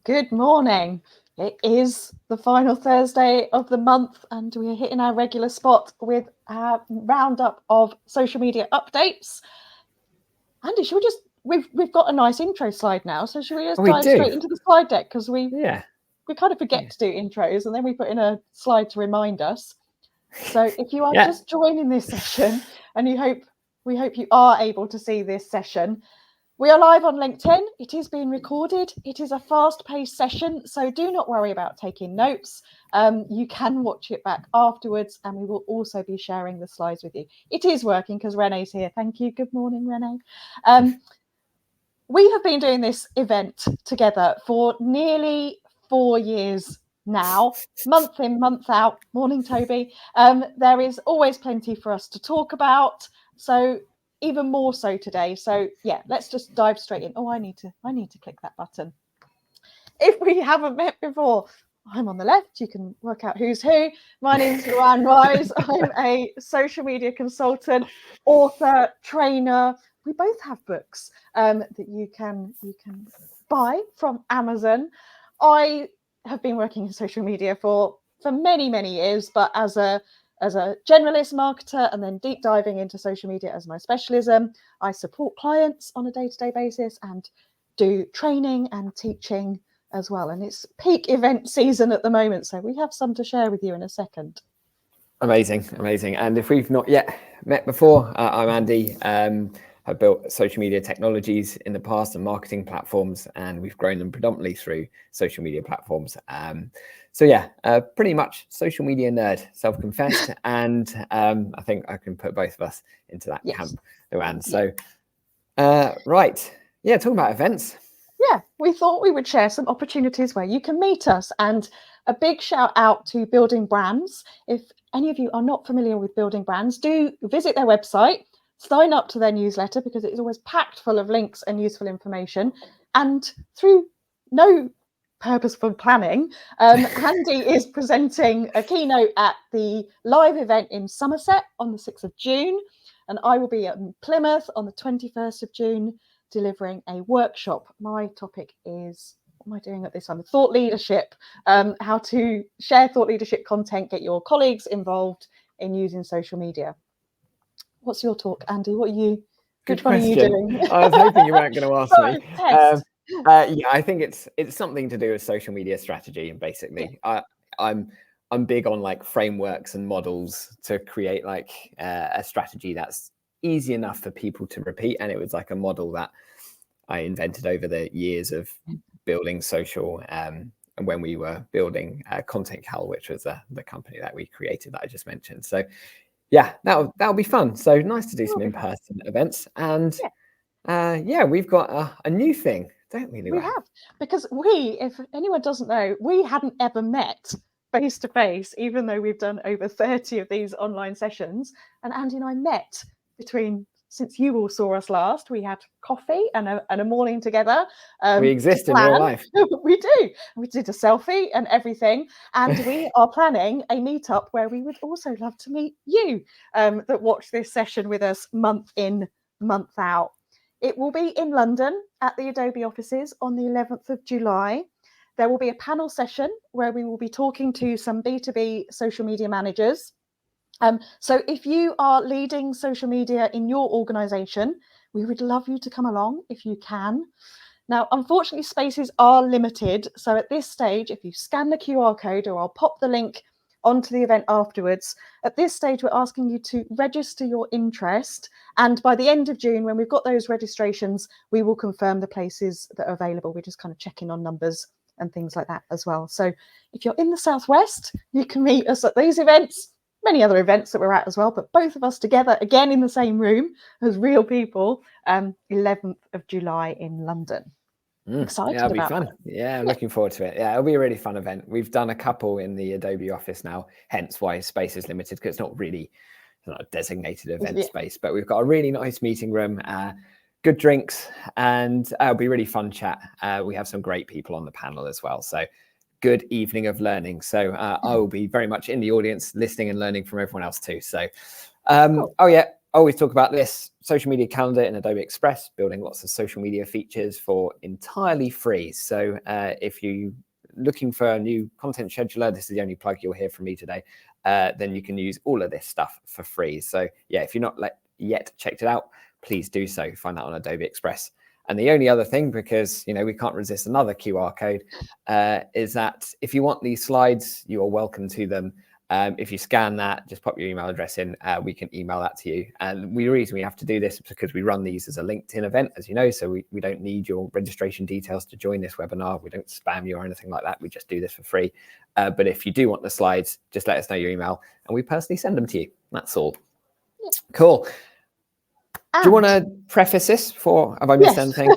Good morning. It is the final Thursday of the month and we're hitting our regular spot with our roundup of social media updates. Andy, should we just, we've got a nice intro slide now, so should we just dive straight into the slide deck? Because we kind of forget to do intros and then we put in a slide to remind us. So if you are just joining this session and we hope you are able to see this session, we are live on LinkedIn. It is being recorded. It is a fast-paced session, so do not worry about taking notes. You can watch it back afterwards, and we will also be sharing the slides with you. It is working because Renee's here. Thank you. Good morning, Renee. We have been doing this event together for nearly 4 years now, month in, month out. Morning, Toby. There is always plenty for us to talk about. So even more so today. So yeah, let's just dive straight in. Oh, I need to click that button. If we haven't met before, I'm on the left. You can work out who's who. My name's Luan Wise. I'm a social media consultant, author, trainer. We both have books that you can buy from Amazon. I have been working in social media for many, many years, but as a generalist marketer and then deep diving into social media as my specialism, I support clients on a day-to-day basis and do training and teaching as well. And it's peak event season at the moment, so we have some to share with you in a second. Amazing. And if we've not yet met before, I'm Andy. I've built social media technologies in the past and marketing platforms, and we've grown them predominantly through social media platforms. Pretty much social media nerd, self-confessed, and I think I can put both of us into that camp, Luan. So, talking about events. Yeah, we thought we would share some opportunities where you can meet us, and a big shout out to Building Brands. If any of you are not familiar with Building Brands, do visit their website. Sign up to their newsletter because it is always packed full of links and useful information. And through no purposeful planning, Andy is presenting a keynote at the live event in Somerset on the 6th of June. And I will be at Plymouth on the 21st of June delivering a workshop. My topic is, what am I doing at this time? Thought leadership, how to share thought leadership content, get your colleagues involved in using social media. What's your talk, Andy? Which one are you doing? I was hoping you weren't going to ask me. I think it's something to do with social media strategy, and basically, I'm big on like frameworks and models to create like a strategy that's easy enough for people to repeat. And it was like a model that I invented over the years of building social. And when we were building Content Cal, which was the company that we created that I just mentioned. So. Yeah, that'll be fun. So nice to do some in-person events. And we've got a new thing, don't we, Luan? We have, because if anyone doesn't know, we hadn't ever met face to face, even though we've done over 30 of these online sessions. And Andy and I met since you all saw us last. We had coffee and a morning together. We exist in real life. We do. We did a selfie and everything. And we are planning a meetup where we would also love to meet you that watch this session with us month in, month out. It will be in London at the Adobe offices on the 11th of July. There will be a panel session where we will be talking to some B2B social media managers. So if you are leading social media in your organization, we would love you to come along if you can. Now, unfortunately, spaces are limited. So at this stage, if you scan the QR code, or I'll pop the link onto the event afterwards, at this stage, we're asking you to register your interest. And by the end of June, when we've got those registrations, we will confirm the places that are available. We're just kind of checking on numbers and things like that as well. So if you're in the Southwest, you can meet us at these events. Many other events that we're at as well, but both of us together again in the same room as real people, 11th of July in London. Excited it'll be about fun. that. Yeah, looking forward to it. Yeah, it'll be a really fun event. We've done a couple in the Adobe office now, hence why space is limited, because it's not a designated event space, but we've got a really nice meeting room, good drinks, and it'll be a really fun chat. We have some great people on the panel as well. So good evening of learning. So I will be very much in the audience, listening and learning from everyone else too. So, cool. always talk about this social media calendar in Adobe Express, building lots of social media features for entirely free. So if you're looking for a new content scheduler, this is the only plug you'll hear from me today, then you can use all of this stuff for free. So yeah, if you're not yet checked it out, please do so. Find that on Adobe Express. And the only other thing, because we can't resist another QR code, is that if you want these slides, you are welcome to them. If you scan that, just pop your email address in, we can email that to you. And the reason we have to do this is because we run these as a LinkedIn event, as you know, so we don't need your registration details to join this webinar. We don't spam you or anything like that. We just do this for free. But if you do want the slides, just let us know your email and we personally send them to you. That's all. Yeah. Cool. Do you want to preface this before? Have I missed anything?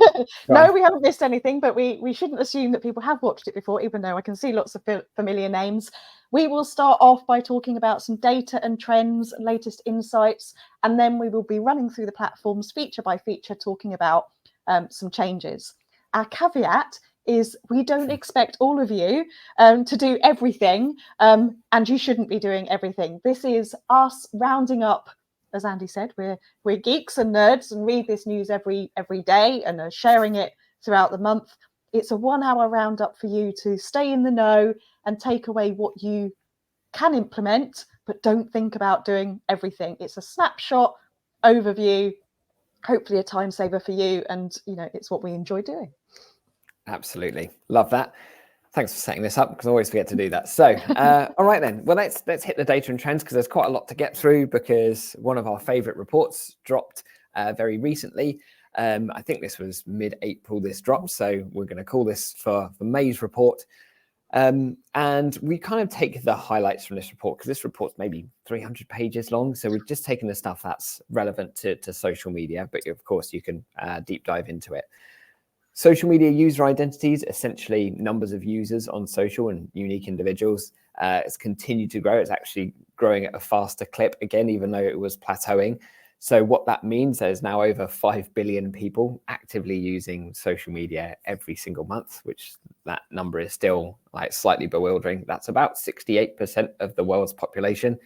No, we haven't missed anything, but we shouldn't assume that people have watched it before, even though I can see lots of familiar names. We will start off by talking about some data and trends and latest insights, and then we will be running through the platforms feature by feature, talking about some changes. Our caveat is we don't expect all of you to do everything, and you shouldn't be doing everything. This is us rounding up. As Andy said, we're geeks and nerds and read this news every day and are sharing it throughout the month. It's a 1 hour roundup for you to stay in the know and take away what you can implement, but don't think about doing everything. It's a snapshot overview, hopefully a time saver for you, and it's what we enjoy doing. Absolutely, love that. Thanks for setting this up, because I always forget to do that. So, all right then. Well, let's hit the data and trends, because there's quite a lot to get through, because one of our favorite reports dropped very recently. I think this was mid-April this dropped, so we're going to call this for May's report. And we kind of take the highlights from this report, because this report's maybe 300 pages long. So we've just taken the stuff that's relevant to social media, but of course you can deep dive into it. Social media user identities, essentially numbers of users on social and unique individuals, it's continued to grow. It's actually growing at a faster clip again, even though it was plateauing. So what that means, there's now over 5 billion people actively using social media every single month, which that number is still slightly bewildering. That's about 68% of the world's population,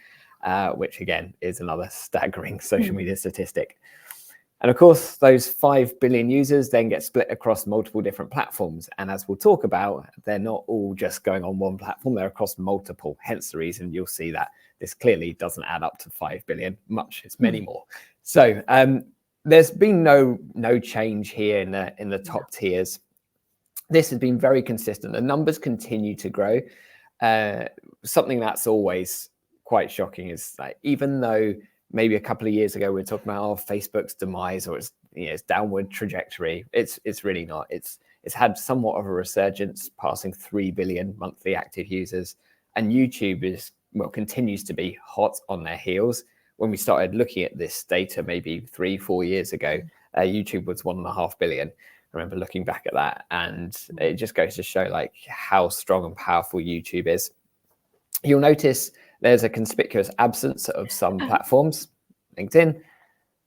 which again is another staggering social media statistic. And of course, those 5 billion users then get split across multiple different platforms. And as we'll talk about, they're not all just going on one platform, they're across multiple. Hence the reason you'll see that this clearly doesn't add up to 5 billion, it's many more. So there's been no change here in the top tiers. This has been very consistent. The numbers continue to grow. Something that's always quite shocking is even though maybe a couple of years ago we were talking about Facebook's demise or its downward trajectory, it's really not. It's had somewhat of a resurgence, passing 3 billion monthly active users, and YouTube continues to be hot on their heels. When we started looking at this data maybe 3-4 years ago, YouTube was 1.5 billion. I remember looking back at that, and it just goes to show how strong and powerful YouTube is. You'll notice there's a conspicuous absence of some platforms. LinkedIn,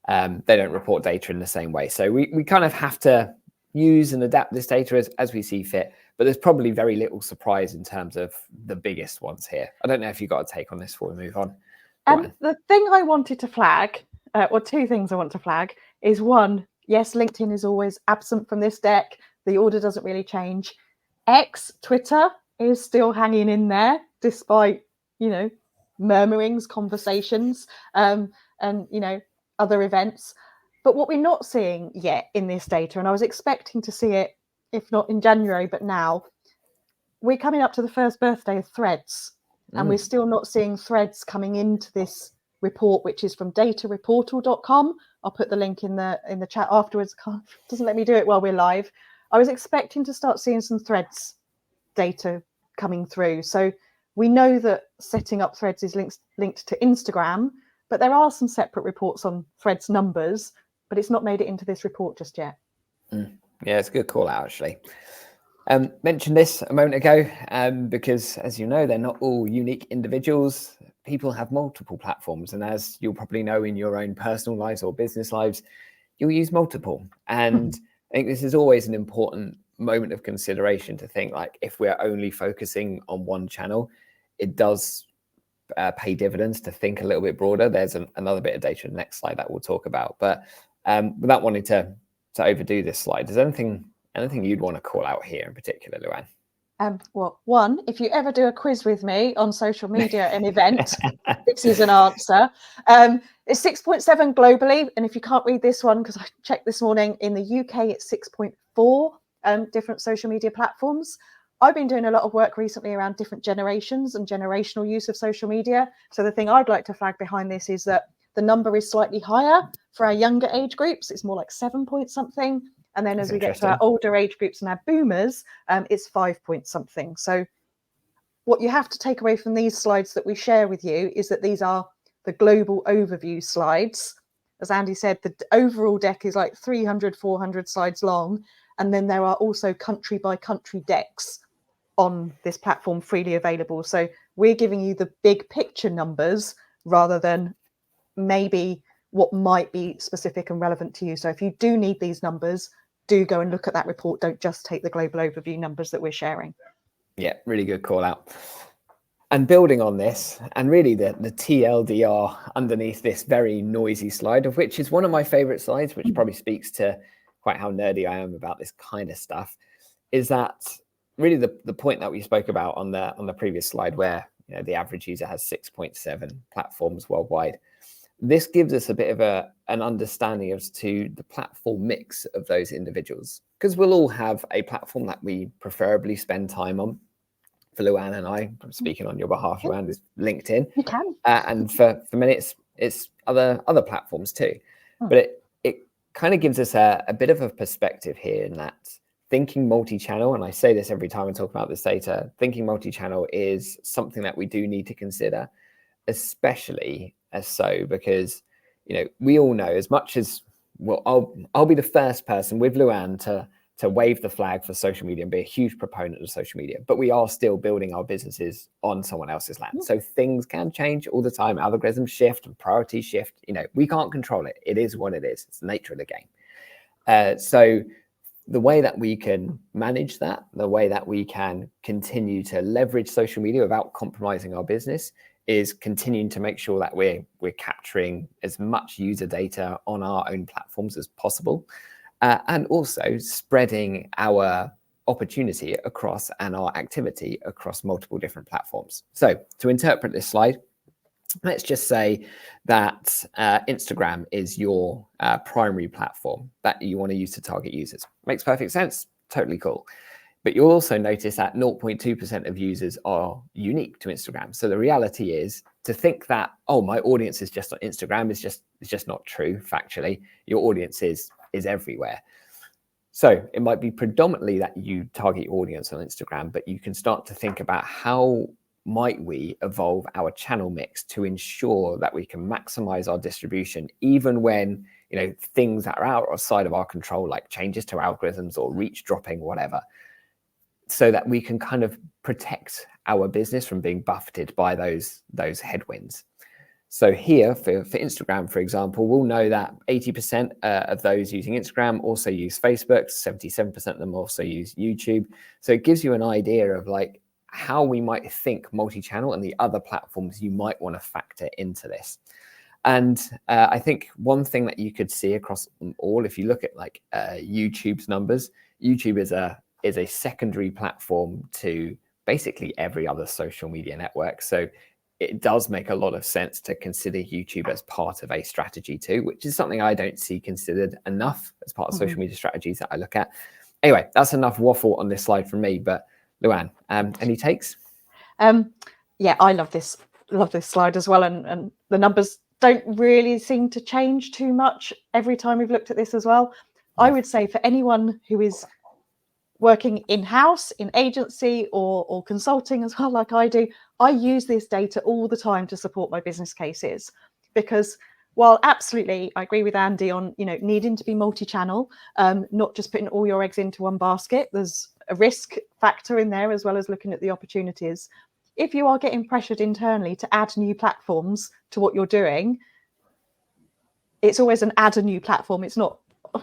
they don't report data in the same way. So we kind of have to use and adapt this data as we see fit, but there's probably very little surprise in terms of the biggest ones here. I don't know if you've got a take on this before we move on. And the thing I wanted to flag, or two things I want to flag, is one, yes, LinkedIn is always absent from this deck. The order doesn't really change. Twitter is still hanging in there, despite, murmurings, conversations, and, other events. But what we're not seeing yet in this data, and I was expecting to see it, if not in January, but now, we're coming up to the first birthday of Threads. And we're still not seeing Threads coming into this report, which is from datareportal.com. I'll put the link in the chat afterwards. Doesn't let me do it while we're live. I was expecting to start seeing some Threads data coming through. So we know that setting up Threads is linked to Instagram, but there are some separate reports on Threads numbers, but it's not made it into this report just yet. Yeah, it's a good call out, actually. Mentioned this a moment ago because, as you know, they're not all unique individuals. People have multiple platforms, and as you'll probably know in your own personal lives or business lives, you'll use multiple. And I think this is always an important moment of consideration to think if we're only focusing on one channel, it does pay dividends to think a little bit broader. There's another bit of data in the next slide that we'll talk about. But without wanting to overdo this slide, is there anything you'd want to call out here in particular, Luan? Well, one, if you ever do a quiz with me on social media and event, this is an answer. It's 6.7 globally. And if you can't read this one, because I checked this morning, in the UK, it's 6.4 different social media platforms. I've been doing a lot of work recently around different generations and generational use of social media. So the thing I'd like to flag behind this is that the number is slightly higher for our younger age groups. It's more like 7 point something. And then as we get to our older age groups and our boomers, it's 5 point something. So what you have to take away from these slides that we share with you is that these are the global overview slides. As Andy said, the overall deck is like 300, 400 slides long. And then there are also country by country decks on this platform freely available. So we're giving you the big picture numbers rather than maybe what might be specific and relevant to you. So if you do need these numbers, do go and look at that report. Don't just take the global overview numbers that we're sharing. Yeah, really good call out. And building on this, and really the TLDR underneath this very noisy slide, of which is one of my favorite slides, which probably speaks to quite how nerdy I am about this kind of stuff, is that really the point that we spoke about on the previous slide, where the average user has 6.7 platforms worldwide. This gives us a bit of an understanding as to the platform mix of those individuals, because we'll all have a platform that we preferably spend time on. For Luan and I'm speaking on your behalf, Luan, is LinkedIn. You can. And for many, it's other platforms too. But it kind of gives us a bit of a perspective here in that thinking multi-channel, and I say this every time I talk about this data, thinking multi-channel is something that we do need to consider, especially as so because we all know, as much as well, I'll be the first person with Luan to wave the flag for social media and be a huge proponent of social media, but we are still building our businesses on someone else's land. So things can change all the time. Algorithms shift and priorities shift. We can't control it. It is what it is. It's the nature of the game. So the way that we can manage that, the way that we can continue to leverage social media without compromising our business, is continuing to make sure that we're capturing as much user data on our own platforms as possible, and also spreading our opportunity across and our activity across multiple different platforms. So to interpret this slide, let's just say that Instagram is your primary platform that you want to use to target users. Makes perfect sense. Totally cool. But you'll also notice that 0.2% of users are unique to Instagram. So the reality is to think that, oh, my audience is just on Instagram is just not true. Factually, your audience is everywhere. So it might be predominantly that you target your audience on Instagram, but you can start to think about how might we evolve our channel mix to ensure that we can maximize our distribution, even when things that are outside of our control, like changes to algorithms or reach dropping, whatever, so that we can kind of protect our business from being buffeted by those headwinds. So here for Instagram, for example, we'll know that 80% of those using Instagram also use Facebook, 77% of them also use YouTube. So it gives you an idea of like how we might think multi-channel and the other platforms you might want to factor into this. And I think one thing that you could see across all, if you look at like YouTube's numbers, YouTube is a secondary platform to basically every other social media network. So it does make a lot of sense to consider YouTube as part of a strategy too, which is something I don't see considered enough as part of social media strategies that I look at. Anyway, that's enough waffle on this slide from me, but Luan, any takes? Yeah, I love this slide as well. And the numbers don't really seem to change too much every time we've looked at this as well. I would say for anyone who is working in-house, in agency or consulting as well, like I do, I use this data all the time to support my business cases. Because while absolutely I agree with Andy on needing to be multi-channel, not just putting all your eggs into one basket, there's a risk factor in there as well as looking at the opportunities. If you are getting pressured internally to add new platforms to what you're doing, it's always an add a new platform. It's not,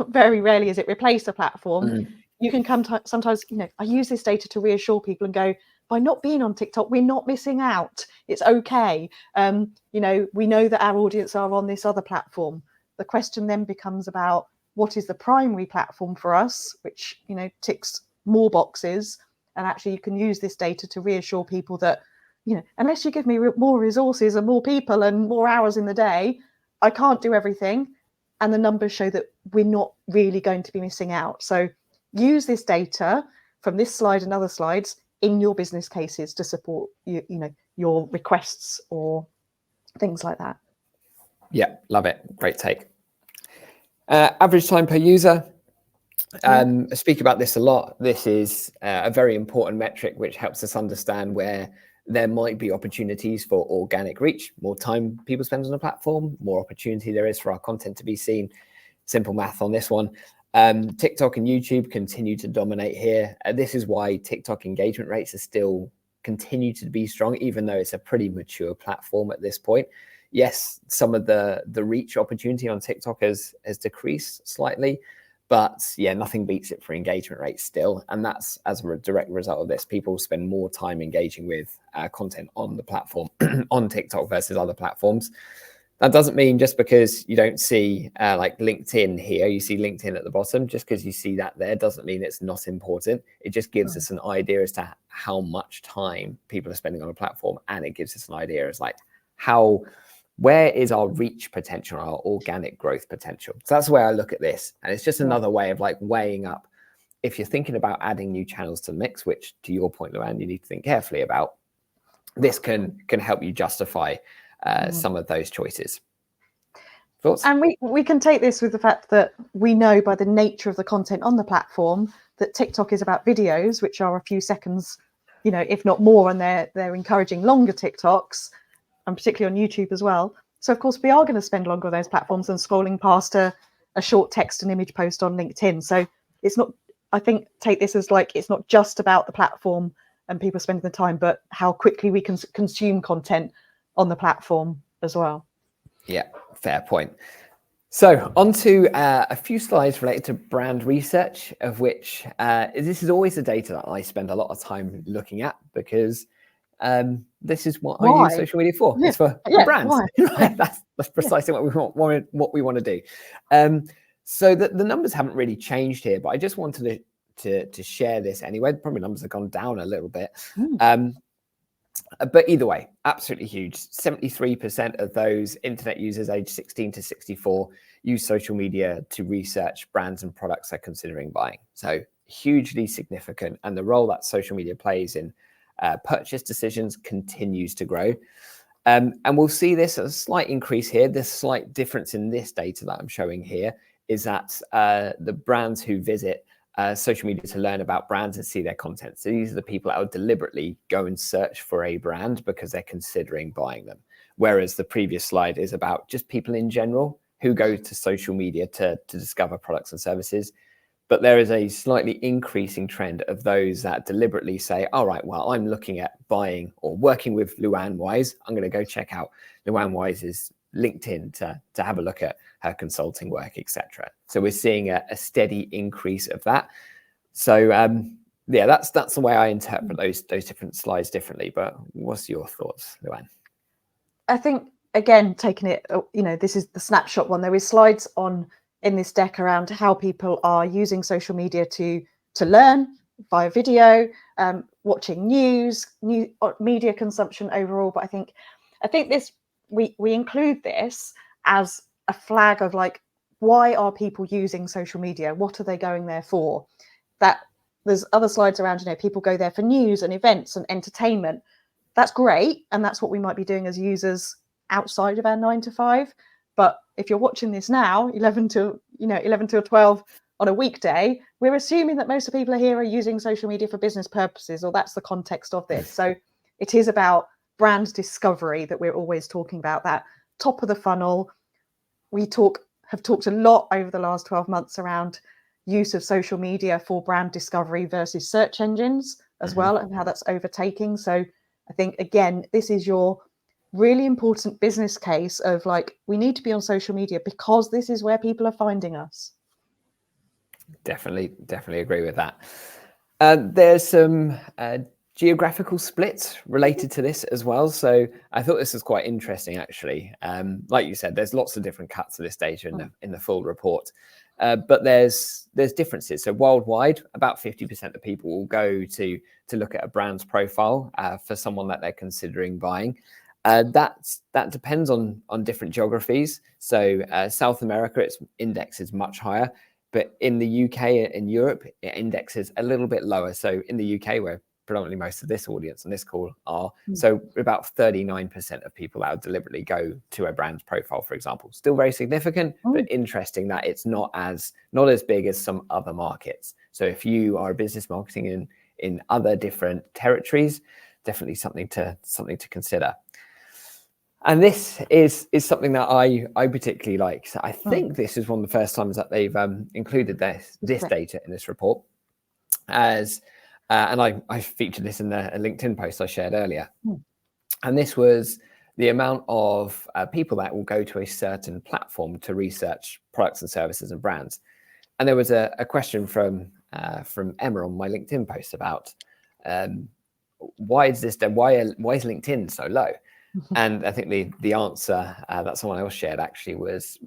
very rarely is it replace a platform. You can come sometimes, I use this data to reassure people and go, by not being on TikTok, we're not missing out. It's okay. You know, we know that our audience are on this other platform. The question then becomes about what is the primary platform for us, which, you know, ticks more boxes. And actually you can use this data to reassure people that, you know, unless you give me more resources and more people and more hours in the day, I can't do everything. And the numbers show that we're not really going to be missing out. So use this data from this slide and other slides in your business cases to support you know, your requests or things like that. Yeah, love it. Great take. Average time per user. I speak about this a lot. This is a very important metric which helps us understand where there might be opportunities for organic reach. More time people spend on a platform, more opportunity there is for our content to be seen. Simple math on this one. TikTok and YouTube continue to dominate here. This is why TikTok engagement rates are still continue to be strong, even though it's a pretty mature platform at this point. Yes, some of the reach opportunity on TikTok has decreased slightly, but yeah, nothing beats it for engagement rates still. And that's as a direct result of this. People spend more time engaging with content on the platform, on TikTok versus other platforms. That doesn't mean just because you don't see like LinkedIn here, you see LinkedIn at the bottom, just because you see that there doesn't mean it's not important. It just gives us an idea as to how much time people are spending on a platform. And it gives us an idea as like where is our reach potential, our organic growth potential. So that's the way I look at this. And it's just another way of like weighing up. If you're thinking about adding new channels to the mix, which to your point, Luan, you need to think carefully about, this can help you justify some of those choices. Thoughts? And we can take this with the fact that we know by the nature of the content on the platform that TikTok is about videos, which are a few seconds, you know, if not more, and they're encouraging longer TikToks, and particularly on YouTube as well. So of course we are going to spend longer on those platforms than scrolling past a short text and image post on LinkedIn. So it's not, I think, take this as like, it's not just about the platform and people spending the time, but how quickly we can consume content on the platform as well. Yeah, fair point. So on to a few slides related to brand research, of which this is always the data that I spend a lot of time looking at, because this is what I use social media for. It's for brands. Right? That's precisely what we want to do. So the numbers haven't really changed here, but I just wanted to share this anyway. Probably numbers have gone down a little bit. But either way, absolutely huge. 73% of those internet users aged 16 to 64 use social media to research brands and products they're considering buying. So hugely significant. And the role that social media plays in purchase decisions continues to grow. And we'll see this as a slight increase here. This slight difference in this data that I'm showing here is that the brands who visit social media to learn about brands and see their content. So these are the people that would deliberately go and search for a brand because they're considering buying them. Whereas the previous slide is about just people in general who go to social media to discover products and services. But there is a slightly increasing trend of those that deliberately say, all right, well, I'm looking at buying or working with Luan Wise. I'm going to go check out Luan Wise's LinkedIn to have a look at her consulting work, etc. So we're seeing a steady increase of that. So yeah, that's the way I interpret those different slides differently. But what's your thoughts, Luan? I think, again, taking it, you know, this is the snapshot one. There is slides in this deck around how people are using social media to learn via video, watching news, media consumption overall. But I think this we include this as a flag of like, why are people using social media? What are they going there for? That there's other slides around, you know, people go there for news and events and entertainment. That's great, and that's what we might be doing as users outside of our 9 to 5. But if you're watching this now, 11 to 12 on a weekday, we're assuming that most of the people here are using social media for business purposes, or that's the context of this. So it is about brand discovery that we're always talking about, that top of the funnel. We have talked a lot over the last 12 months around use of social media for brand discovery versus search engines as well, and how that's overtaking. So I think, again, this is your really important business case of like, we need to be on social media because this is where people are finding us. Definitely agree with that. There's some geographical split related to this as well. So I thought this was quite interesting, actually. Like you said, there's lots of different cuts of this data in the full report, but there's differences. So worldwide, about 50% of people will go to look at a brand's profile for someone that they're considering buying. That depends on different geographies. So South America, its index is much higher, but in the UK and Europe, it indexes a little bit lower. So in the UK, where predominantly most of this audience and this call are, so about 39% of people that would deliberately go to a brand's profile, for example. Still very significant, but interesting that it's not as big as some other markets. So if you are a business marketing in other different territories, definitely something to consider. And this is something that I particularly like. So I think this is one of the first times that they've included this data in this report, as and I featured this in a LinkedIn post I shared earlier. And this was the amount of people that will go to a certain platform to research products and services and brands. And there was a question from Emma on my LinkedIn post about why is LinkedIn so low? And I think the answer that someone else shared actually was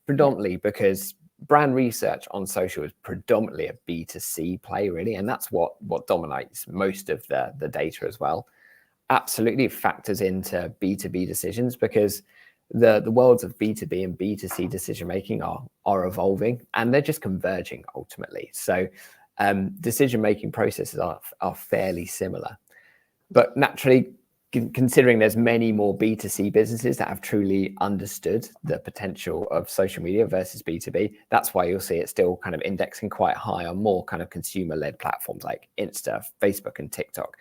predominantly because brand research on social is predominantly a B2C play, really, and that's what dominates most of the data as well. Absolutely factors into B2B decisions because the worlds of B2B and B2C decision making are evolving, and they're just converging ultimately. So decision making processes are fairly similar, but naturally, considering there's many more B2C businesses that have truly understood the potential of social media versus B2B, that's why you'll see it still kind of indexing quite high on more kind of consumer-led platforms like Insta, Facebook, and TikTok.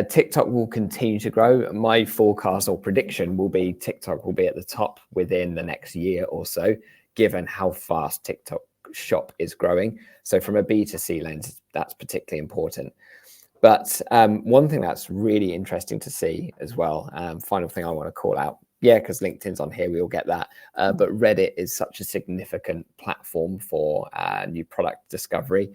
TikTok will continue to grow. My forecast or prediction will be TikTok will be at the top within the next year or so, given how fast TikTok Shop is growing. So from a B2C lens, that's particularly important. But one thing that's really interesting to see as well, final thing I want to call out, because LinkedIn's on here, we all get that. But Reddit is such a significant platform for new product discovery.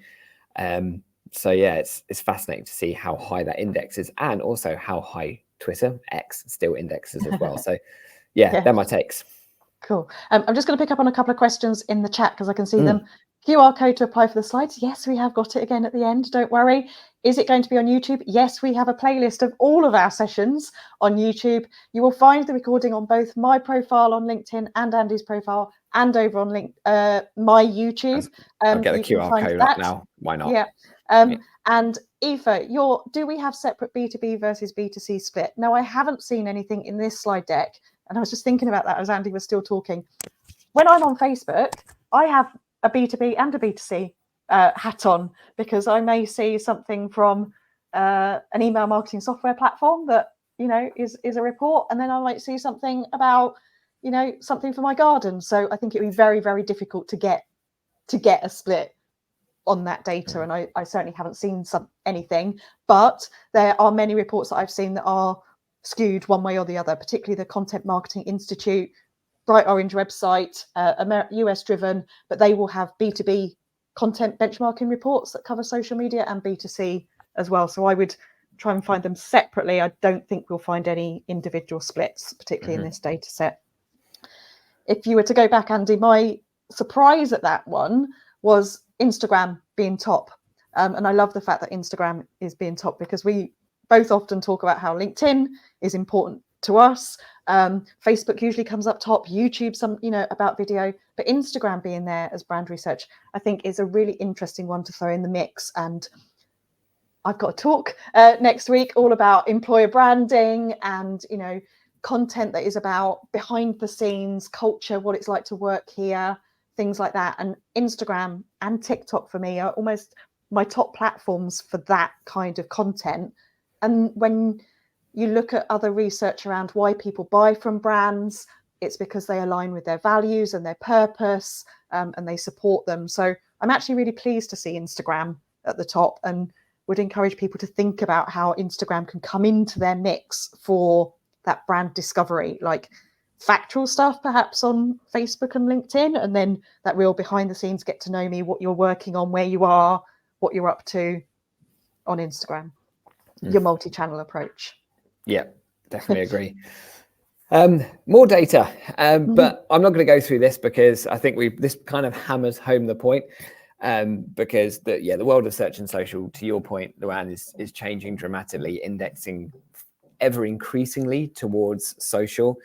So it's fascinating to see how high that index is, and also how high Twitter, X, still indexes as well. So they're my takes. Cool. I'm just going to pick up on a couple of questions in the chat because I can see them. QR code to apply for the slides. Yes, we have got it again at the end. Don't worry. Is it going to be on YouTube? Yes, we have a playlist of all of our sessions on YouTube. You will find the recording on both my profile on LinkedIn and Andy's profile, and over on my YouTube. I'll get the QR code up now. Why not? Yeah. And Aoife, do we have separate B2B versus B2C split? No, I haven't seen anything in this slide deck. And I was just thinking about that as Andy was still talking. When I'm on Facebook, I have a B2B and a B2C hat on, because I may see something from an email marketing software platform that, is a report, and then I might see something about, something for my garden. So I think it would be very, very difficult to get a split on that data. And I certainly haven't seen anything, but there are many reports that I've seen that are skewed one way or the other, particularly the Content Marketing Institute, Bright Orange website, US driven, but they will have B2B content benchmarking reports that cover social media, and B2C as well. So I would try and find them separately. I don't think we'll find any individual splits, particularly in this data set. If you were to go back, Andy, my surprise at that one was Instagram being top. And I love the fact that Instagram is being top, because we both often talk about how LinkedIn is important to us. Facebook usually comes up top, YouTube, about video, but Instagram being there as brand research, I think is a really interesting one to throw in the mix. And I've got a talk next week all about employer branding and, content that is about behind the scenes culture, what it's like to work here, things like that. And Instagram and TikTok for me are almost my top platforms for that kind of content. And when you look at other research around why people buy from brands, it's because they align with their values and their purpose, and they support them. So I'm actually really pleased to see Instagram at the top, and would encourage people to think about how Instagram can come into their mix for that brand discovery, like factual stuff perhaps on Facebook and LinkedIn, and then that real behind the scenes, get to know me, what you're working on, where you are, what you're up to on Instagram. your multi-channel approach. Yeah, definitely agree. More data, but I'm not going to go through this because I think this kind of hammers home the point. Because the world of search and social, to your point, Luan, is changing dramatically, indexing ever increasingly towards social.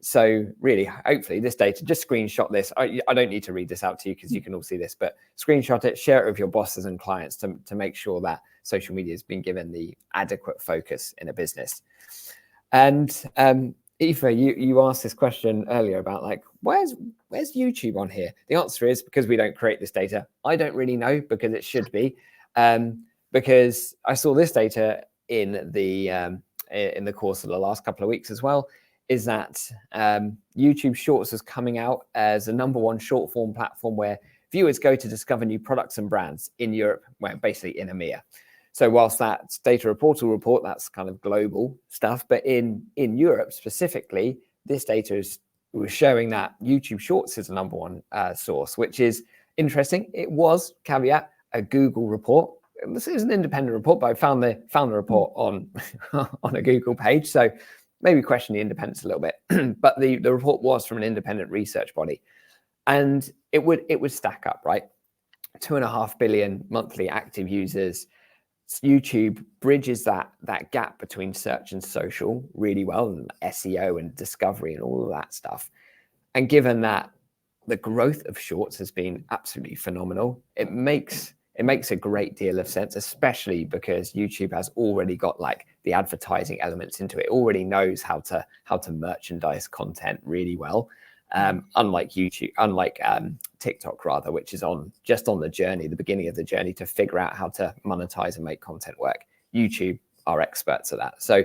So really, hopefully this data, just screenshot this. I don't need to read this out to you because you can all see this, but screenshot it, share it with your bosses and clients to make sure that social media has been given the adequate focus in a business. And Eva, you asked this question earlier about like, where's YouTube on here? The answer is because we don't create this data. I don't really know because it should be, because I saw this data in the course of the last couple of weeks as well, is that YouTube Shorts is coming out as the #1 short form platform where viewers go to discover new products and brands in Europe, well, basically in EMEA. So whilst that's data reportal report, that's kind of global stuff, but in Europe specifically, this data was showing that YouTube Shorts is the #1 source, which is interesting. It was, caveat, a Google report. This is an independent report, but I found the report on on a Google page, so maybe question the independence a little bit. But the report was from an independent research body, and it would stack up, right? 2.5 billion monthly active users. YouTube bridges that gap between search and social really well, and SEO and discovery and all of that stuff. And given that the growth of shorts has been absolutely phenomenal, it makes a great deal of sense, especially because YouTube has already got like the advertising elements into it. It already knows how to merchandise content really well. Unlike TikTok rather, which is just on the journey, the beginning of the journey to figure out how to monetize and make content work. YouTube are experts at that. So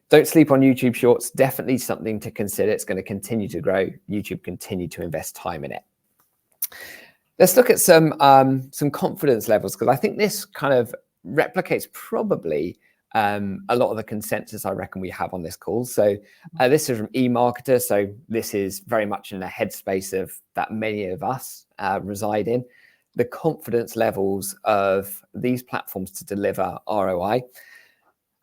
don't sleep on YouTube Shorts. Definitely something to consider. It's going to continue to grow. YouTube continue to invest time in it. Let's look at some confidence levels, because I think this kind of replicates probably a lot of the consensus I reckon we have on this call. So this is from eMarketer. So this is very much in the headspace of that many of us reside in. The confidence levels of these platforms to deliver ROI.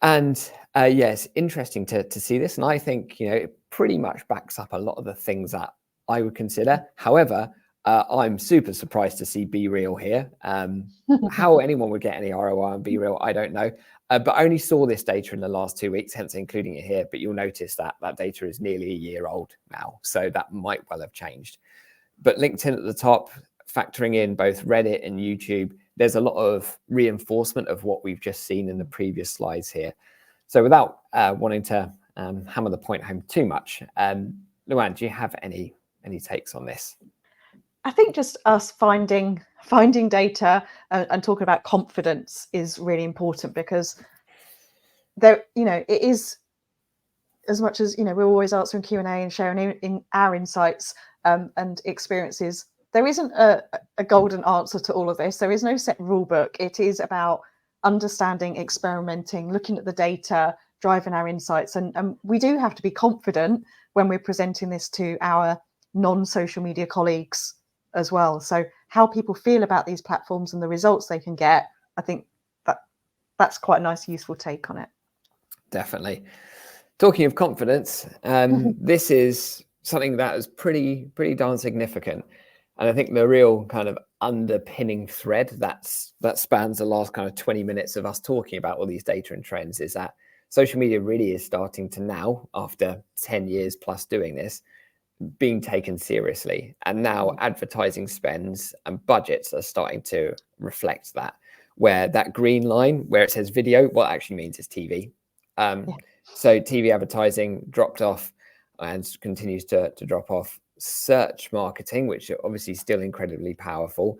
And it's interesting to see this. And I think, it pretty much backs up a lot of the things that I would consider. However, I'm super surprised to see BeReal here. How anyone would get any ROI on BeReal, I don't know. But I only saw this data in the last 2 weeks, hence including it here. But you'll notice that data is nearly a year old now. So that might well have changed. But LinkedIn at the top, factoring in both Reddit and YouTube, there's a lot of reinforcement of what we've just seen in the previous slides here. So without wanting to hammer the point home too much, Luan, do you have any takes on this? I think just us finding data and talking about confidence is really important, because there, it is, as much as we're always answering Q&A and sharing in our insights and experiences, there isn't a golden answer to all of this. There is no set rule book. It is about understanding, experimenting, looking at the data, driving our insights, and we do have to be confident when we're presenting this to our non-social media colleagues as well. So how people feel about these platforms and the results they can get, I think that's quite a nice, useful take on it. Definitely. Talking of confidence, this is something that is pretty darn significant. And I think the real kind of underpinning thread that spans the last kind of 20 minutes of us talking about all these data and trends is that social media really is starting to now, after 10 years plus doing this, being taken seriously. And now advertising spends and budgets are starting to reflect that, where that green line where it says video, what it actually means is TV. So TV advertising dropped off and continues to drop off. Search marketing, which are obviously still incredibly powerful,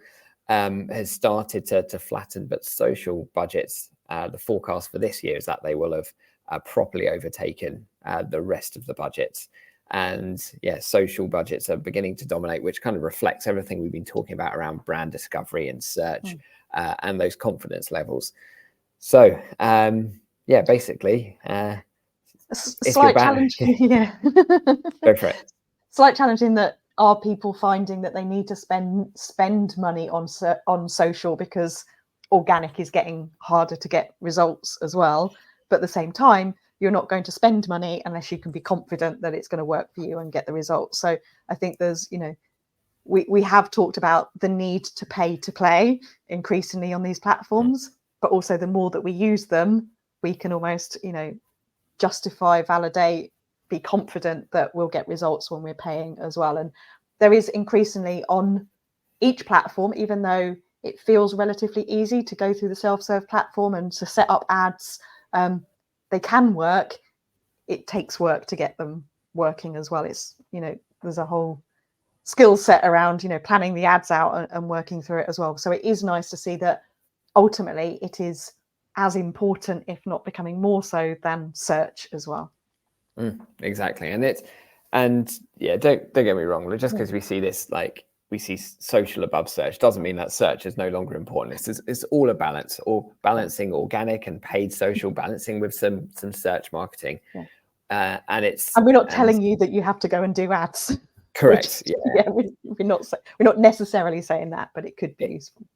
has started to flatten, but social budgets, the forecast for this year is that they will have properly overtaken the rest of the budgets. And social budgets are beginning to dominate, which kind of reflects everything we've been talking about around brand discovery and search and those confidence levels. So basically, a slight challenge. Go for it. Slight challenge in that, are people finding that they need to spend money on social, because organic is getting harder to get results as well. But at the same time, you're not going to spend money unless you can be confident that it's going to work for you and get the results. So I think there's, we have talked about the need to pay to play increasingly on these platforms, but also the more that we use them, we can almost, justify, validate, be confident that we'll get results when we're paying as well. And there is increasingly on each platform, even though it feels relatively easy to go through the self-serve platform and to set up ads, they can work. It takes work to get them working as well. It's, there's a whole skill set around, planning the ads out and working through it as well. So it is nice to see that ultimately it is as important, if not becoming more so, than search as well. Exactly. And yeah, don't get me wrong, just because we see this, like we see social above search, doesn't mean that search is no longer important. It's all a balance, or balancing organic and paid social, balancing with some search marketing. And we're not telling you that you have to go and do ads. Correct. We're not necessarily saying that, but it could be useful.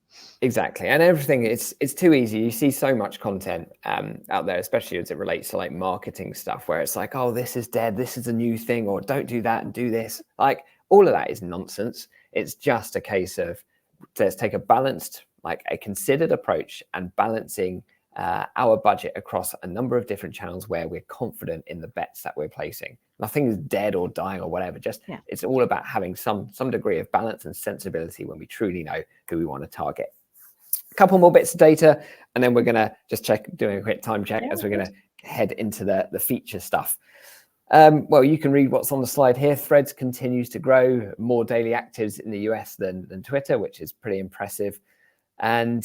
Exactly. And everything, it's too easy. You see so much content out there, especially as it relates to like marketing stuff, where it's like, oh, this is dead, this is a new thing, or don't do that and do this. Like, all of that is nonsense. It's just a case of, let's take a balanced, like a considered approach, and balancing our budget across a number of different channels where we're confident in the bets that we're placing. Nothing is dead or dying or whatever. It's all about having some degree of balance and sensibility when we truly know who we want to target. A couple more bits of data, and then we're going to just doing a quick time check as we're going to head into the feature stuff. Well, you can read what's on the slide here. Threads continues to grow, more daily actives in the US than Twitter, which is pretty impressive. And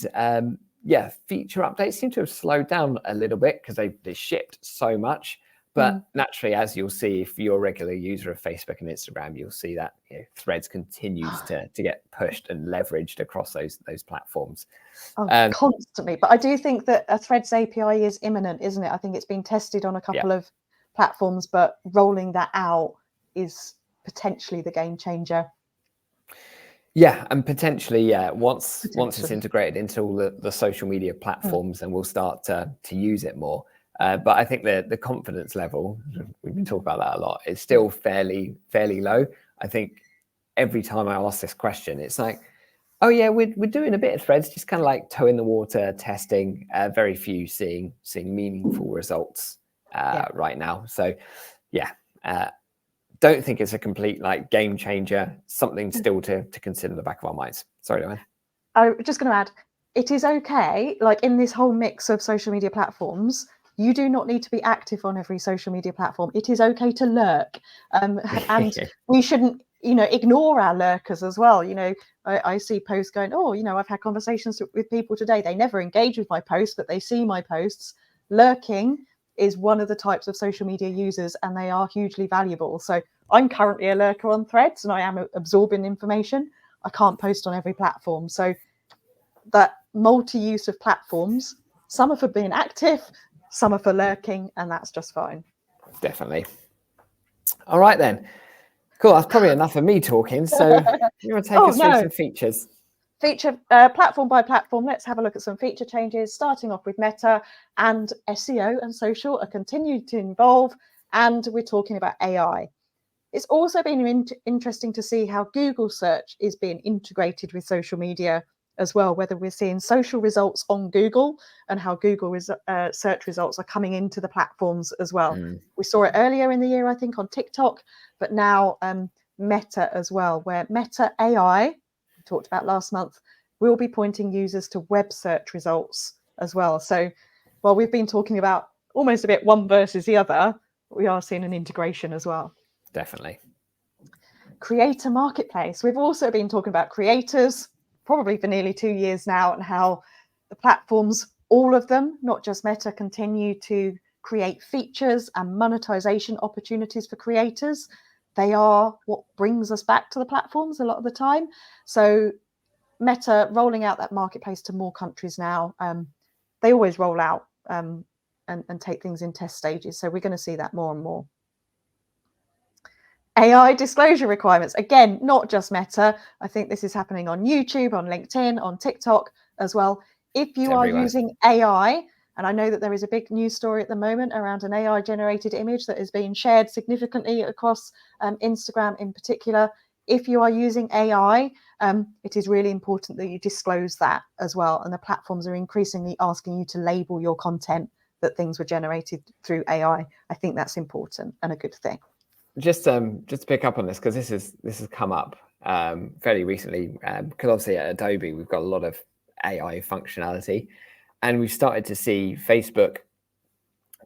feature updates seem to have slowed down a little bit because they shipped so much. But naturally, as you'll see, if you're a regular user of Facebook and Instagram, you'll see that Threads continues to get pushed and leveraged across those platforms. Constantly. But I do think that a Threads API is imminent, isn't it? I think it's been tested on a couple of platforms, but rolling that out is potentially the game changer. Yeah, and potentially, once it's integrated into all the social media platforms, and we'll start to use it more. But I think the confidence level, we've been talking about that a lot, is still fairly low. I think every time I ask this question, it's like, oh yeah, we're doing a bit of Threads, just kind of like toe in the water, testing. Very few seeing meaningful results right now. So don't think it's a complete like game changer. Something still to consider in the back of our minds. Sorry, Luan. I'm just going to add, it is okay, like in this whole mix of social media platforms, you do not need to be active on every social media platform. It is okay to lurk. And we shouldn't, ignore our lurkers as well. I see posts going, I've had conversations with people today. They never engage with my posts, but they see my posts. Lurking is one of the types of social media users, and they are hugely valuable. So I'm currently a lurker on Threads, and I am absorbing information. I can't post on every platform. So that multi-use of platforms, some are for being active, some are for lurking, and that's just fine. Definitely. All right then. Cool. That's probably enough of me talking. So you want to take us through some features? Feature platform by platform. Let's have a look at some feature changes, starting off with Meta. And SEO and social are continuing to evolve, and we're talking about AI. It's also been interesting to see how Google search is being integrated with social media as well, whether we're seeing social results on Google and how Google search results are coming into the platforms as well. We saw it earlier in the year, I think, on TikTok, but now Meta as well, where Meta AI, we talked about last month, will be pointing users to web search results as well. So while we've been talking about almost a bit one versus the other, we are seeing an integration as well. Definitely. Creator marketplace. We've also been talking about creators probably for nearly 2 years now, and how the platforms, all of them, not just Meta, continue to create features and monetization opportunities for creators. They are what brings us back to the platforms a lot of the time. So Meta rolling out that marketplace to more countries now. They always roll out and take things in test stages. So we're going to see that more and more. AI disclosure requirements. Again, not just Meta. I think this is happening on YouTube, on LinkedIn, on TikTok as well. if you are using AI, and I know that there is a big news story at the moment around an AI generated image that is being shared significantly across Instagram in particular. If you are using AI, it is really important that you disclose that as well. And the platforms are increasingly asking you to label your content that things were generated through AI. I think that's important and a good thing. Just to pick up on this, because this has come up fairly recently, because obviously at Adobe we've got a lot of AI functionality, and we've started to see Facebook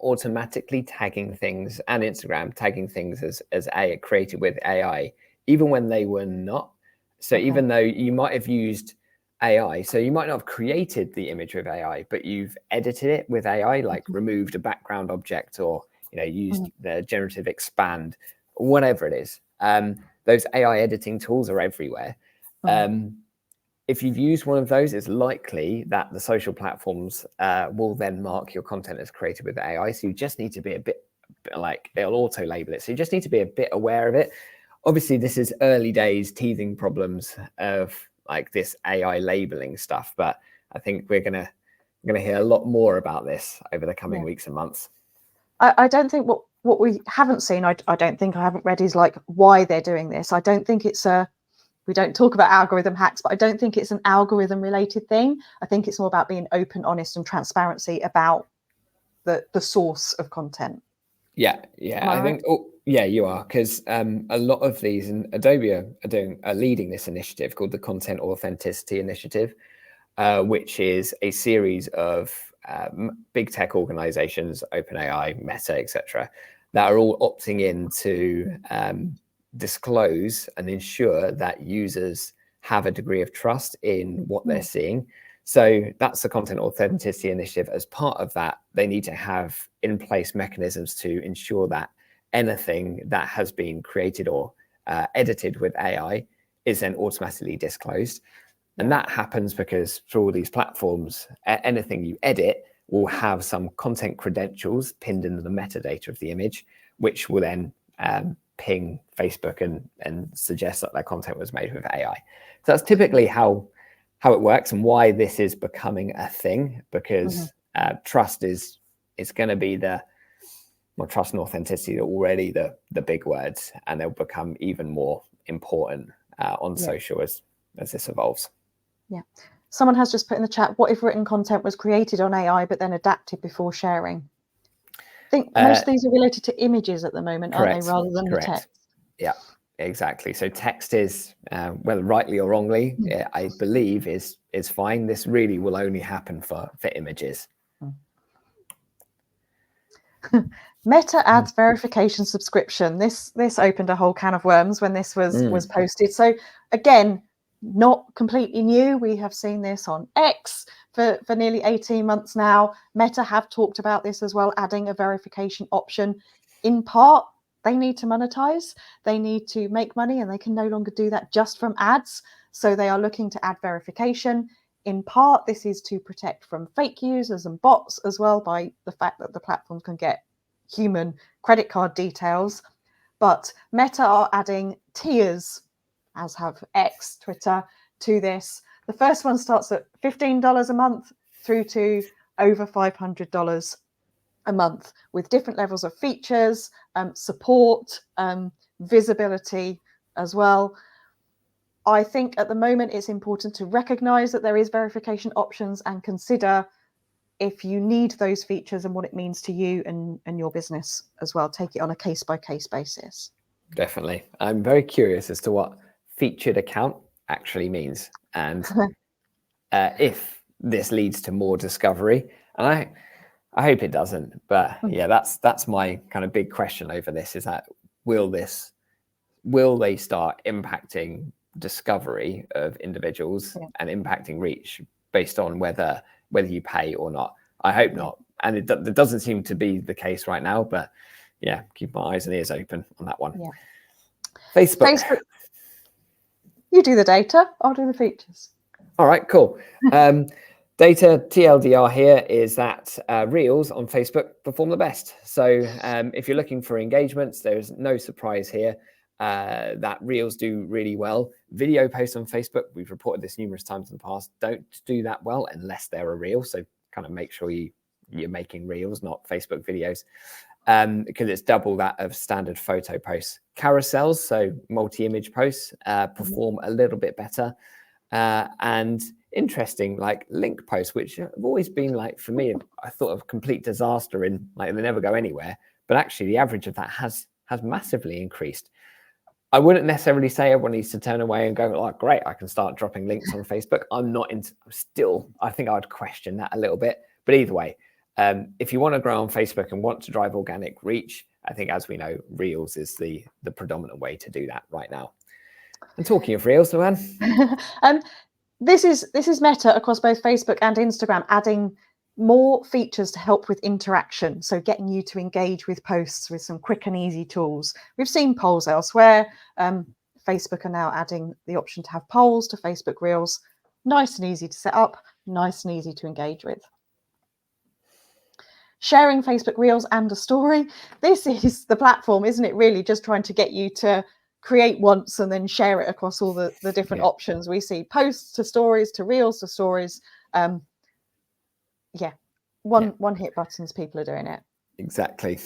automatically tagging things and Instagram tagging things as created with AI, even when they were not. So even though you might have used AI, so you might not have created the image with AI, but you've edited it with AI, like removed a background object, or used the generative expand, whatever it is. Those AI editing tools are everywhere. If you've used one of those, it's likely that the social platforms will then mark your content as created with AI. So you just need to be a bit like, they'll auto label it. So you just need to be a bit aware of it. Obviously, this is early days teething problems of like this AI labeling stuff, but I think we're gonna hear a lot more about this over the coming weeks and months. I don't think what we haven't seen, I haven't read, is like why they're doing this. I don't think it's we don't talk about algorithm hacks, but I don't think it's an algorithm related thing. I think it's more about being open, honest, and transparency about the source of content. Yeah. I think, you are, because a lot of these, and Adobe are leading this initiative called the Content Authenticity Initiative, which is a series of big tech organizations, OpenAI, Meta, etc., that are all opting in to disclose and ensure that users have a degree of trust in what they're seeing. So that's the Content Authenticity Initiative. As part of that, they need to have in place mechanisms to ensure that anything that has been created or edited with AI is then automatically disclosed. And that happens because for all these platforms, anything you edit will have some content credentials pinned into the metadata of the image, which will then ping Facebook and suggest that their content was made with AI. So that's typically how it works, and why this is becoming a thing, because trust is going to be trust and authenticity are already the big words, and they'll become even more important on social as this evolves. Yeah. Someone has just put in the chat, what if written content was created on AI but then adapted before sharing? I think most of these are related to images at the moment, aren't they, rather than the text? Yeah, exactly. So text is, whether rightly or wrongly, I believe is fine. This really will only happen for images. Meta adds verification subscription. This opened a whole can of worms when this was posted. So again, not completely new. We have seen this on X for nearly 18 months now. Meta have talked about this as well, adding a verification option. In part, they need to monetize. They need to make money, and they can no longer do that just from ads. So they are looking to add verification. In part, this is to protect from fake users and bots as well, by the fact that the platform can get human credit card details. But Meta are adding tiers, as have X, Twitter, to this. The first one starts at $15 a month through to over $500 a month, with different levels of features, support, visibility as well. I think at the moment it's important to recognize that there is verification options and consider if you need those features and what it means to you and your business as well. Take it on a case-by-case basis. Definitely. I'm very curious as to what featured account actually means, and if this leads to more discovery. And I hope it doesn't, but yeah, that's my kind of big question over this, is that will they start impacting discovery of individuals and impacting reach based on whether you pay or not? I hope not. And it doesn't seem to be the case right now, but yeah, keep my eyes and ears open on that one. Yeah. Facebook. You do the data, I'll do the features. All right, cool. Data TLDR here is that Reels on Facebook perform the best. So if you're looking for engagements, there's no surprise here. that Reels do really well. Video posts on Facebook, we've reported this numerous times in the past, don't do that well unless they're a Reel. So kind of make sure you're making Reels, not Facebook videos, because it's double that of standard photo posts. Carousels, so multi-image posts, perform a little bit better. And interesting, like link posts, which have always been like, for me, I thought of complete disaster in like they never go anywhere. But actually the average of that has massively increased. I wouldn't necessarily say everyone needs to turn away and go, like, great, I can start dropping links on Facebook. I think I would question that a little bit. But either way, if you want to grow on Facebook and want to drive organic reach, I think, as we know, Reels is the predominant way to do that right now. And talking of Reels, Luan. This is Meta across both Facebook and Instagram, adding more features to help with interaction, so getting you to engage with posts with some quick and easy tools. We've seen polls elsewhere. Facebook are now adding the option to have polls to Facebook Reels. Nice and easy to set up, nice and easy to engage with. Sharing Facebook Reels and a story. This is the platform, isn't it, really just trying to get you to create once and then share it across all the different options. We see posts to stories to Reels to stories. One hit buttons, people are doing it. Exactly.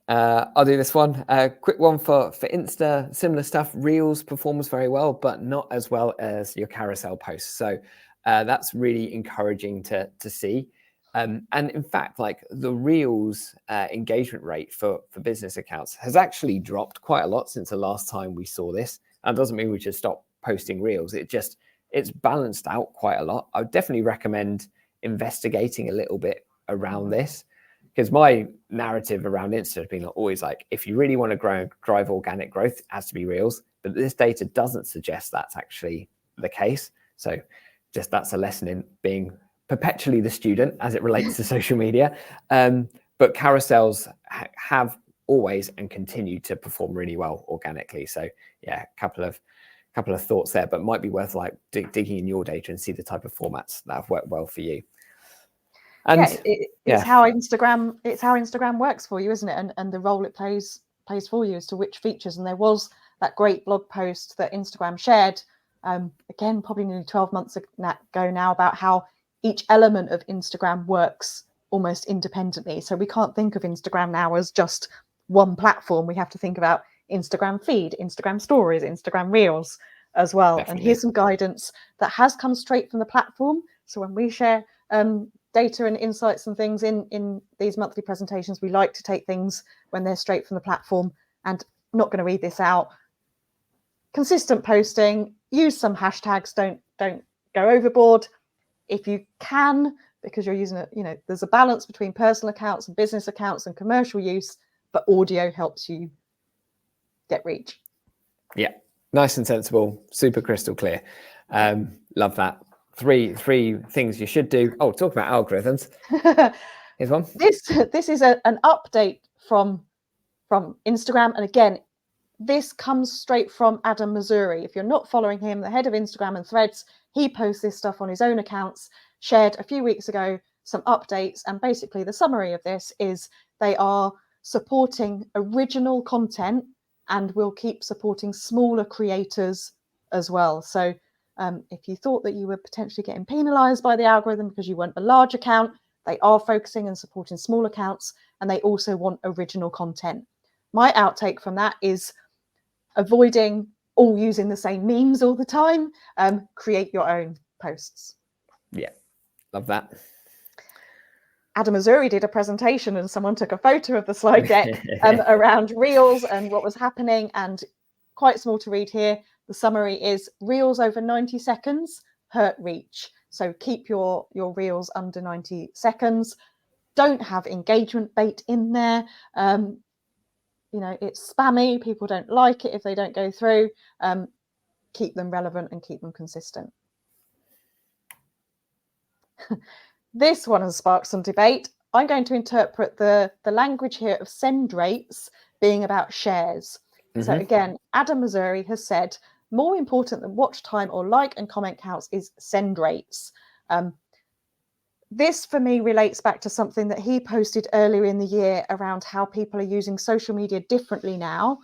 I'll do this one. Quick one for Insta. Similar stuff. Reels performs very well, but not as well as your carousel posts. So that's really encouraging to see. And in fact, like the Reels engagement rate for business accounts has actually dropped quite a lot since the last time we saw this. That doesn't mean we should stop posting Reels. It's balanced out quite a lot. I would definitely recommend investigating a little bit around this, because my narrative around Insta has been always like, if you really want to drive organic growth, it has to be Reels. But this data doesn't suggest that's actually the case. So just that's a lesson in being perpetually the student as it relates to social media. But carousels have always and continue to perform really well organically. So yeah, a couple of thoughts there, but might be worth like digging in your data and see the type of formats that have worked well for you. And it's how Instagram works for you, isn't it? And the role it plays for you as to which features. And there was that great blog post that Instagram shared, again, probably nearly 12 months ago now, about how each element of Instagram works almost independently. So we can't think of Instagram now as just one platform. We have to think about Instagram feed, Instagram stories, Instagram Reels as well. Definitely. And here's some guidance that has come straight from the platform. So when we share data and insights and things in these monthly presentations, we like to take things when they're straight from the platform. And I'm not going to read this out. Consistent posting, use some hashtags, don't go overboard. If you can, because you're using it, there's a balance between personal accounts and business accounts and commercial use, but audio helps you get reach. Yeah, nice and sensible, super crystal clear. Love that. Three things you should do. Oh, talk about algorithms. Here's one. This is an update from Instagram, and again, this comes straight from Adam Missouri. If you're not following him, the head of Instagram and Threads, he posts this stuff on his own accounts. Shared a few weeks ago some updates, and basically the summary of this is they are supporting original content and will keep supporting smaller creators as well. So if you thought that you were potentially getting penalized by the algorithm because you want a large account, they are focusing and supporting small accounts, and they also want original content. My outtake from that is avoiding all using the same memes all the time. Create your own posts. Yeah, love that. Adam Missouri did a presentation and someone took a photo of the slide deck around Reels and what was happening, and quite small to read here. The summary is Reels over 90 seconds hurt reach. So keep your Reels under 90 seconds. Don't have engagement bait in there. It's spammy. People don't like it if they don't go through. Keep them relevant and keep them consistent. This one has sparked some debate. I'm going to interpret the language here of send rates being about shares. Mm-hmm. So again, Adam Missouri has said, more important than watch time or like and comment counts is send rates. This, for me, relates back to something that he posted earlier in the year around how people are using social media differently now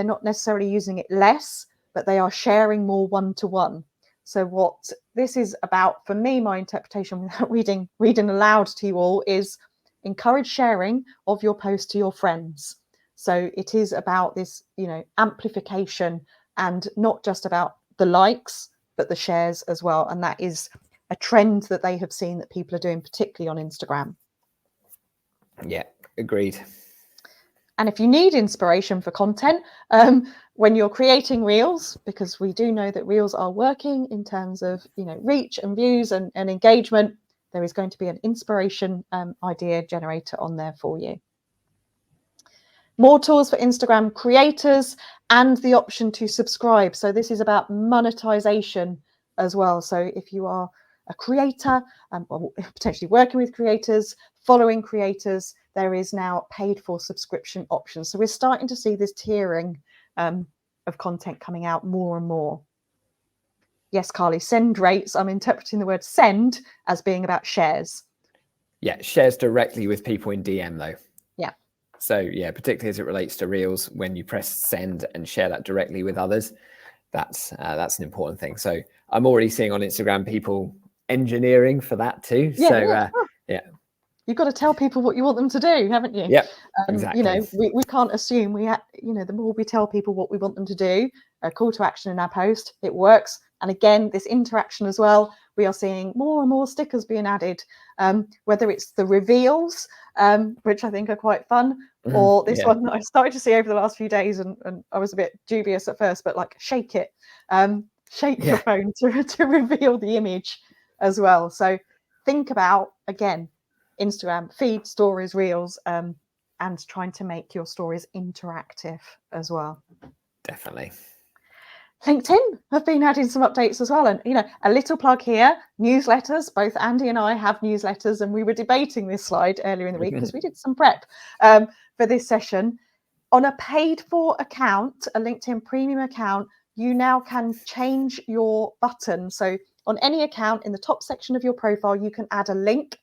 they're not necessarily using it less, but they are sharing more one-to-one. So what this is about, for me, my interpretation without reading aloud to you all, is encourage sharing of your post to your friends. So it is about this, amplification, and not just about the likes, but the shares as well. And that is a trend that they have seen that people are doing, particularly on Instagram. Yeah, agreed. And if you need inspiration for content, when you're creating reels, because we do know that reels are working in terms of reach and views and engagement, there is going to be an inspiration idea generator on there for you. More tools for Instagram creators and the option to subscribe. So this is about monetization as well. So if you are a creator, or potentially working with creators, following creators, there is now paid for subscription options. So we're starting to see this tiering of content coming out more and more. Yes, Carly, send rates. I'm interpreting the word send as being about shares. Yeah, shares directly with people in DM though. Yeah. So yeah, particularly as it relates to reels, when you press send and share that directly with others, that's an important thing. So I'm already seeing on Instagram people engineering for that too. Yeah, yeah. You've got to tell people what you want them to do, haven't you? Yeah, exactly. We can't assume the more we tell people what we want them to do, a call to action in our post, it works. And again, this interaction as well, we are seeing more and more stickers being added, whether it's the reveals, which I think are quite fun, or this one that I started to see over the last few days, and I was a bit dubious at first, but like shake it, shake your phone to reveal the image as well. So think about, again, Instagram feed, stories, reels, and trying to make your stories interactive as well. Definitely. LinkedIn have been adding some updates as well. And, a little plug here, newsletters. Both Andy and I have newsletters, and we were debating this slide earlier in the week because we did some prep for this session. On a paid for account, a LinkedIn premium account, you now can change your button. So on any account, in the top section of your profile, you can add a link.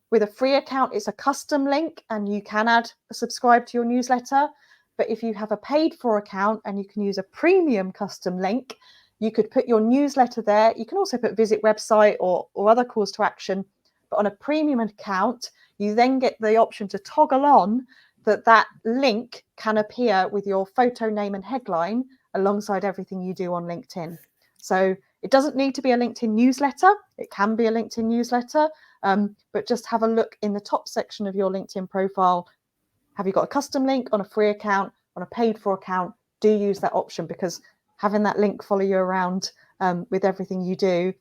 With a free account, it's a custom link, and you can subscribe to your newsletter. But if you have a paid for account and you can use a premium custom link, you could put your newsletter there. You can also put visit website or other calls to action. But on a premium account, you then get the option to toggle on that link can appear with your photo, name and headline alongside everything you do on LinkedIn. So it doesn't need to be a LinkedIn newsletter. It can be a LinkedIn newsletter, but just have a look in the top section of your LinkedIn profile. Have you got a custom link on a free account, on a paid for account? Do use that option, because having that link follow you around with everything you do.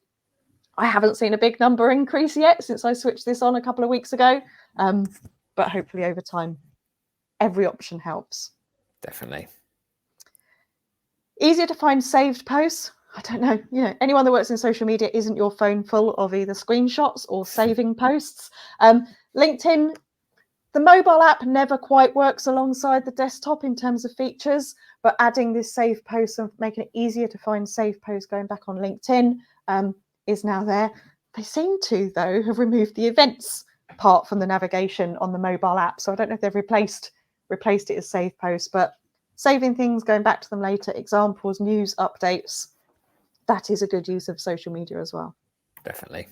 I haven't seen a big number increase yet since I switched this on a couple of weeks ago, but hopefully over time, every option helps. Definitely. Easier to find saved posts. I don't know, anyone that works in social media, isn't your phone full of either screenshots or saving posts? LinkedIn, the mobile app never quite works alongside the desktop in terms of features, but adding this save post and making it easier to find save posts going back on LinkedIn is now there. They seem to, though, have removed the events part from the navigation on the mobile app. So I don't know if they've replaced it as save posts, but saving things, going back to them later, examples, news, updates, that is a good use of social media as well. Definitely.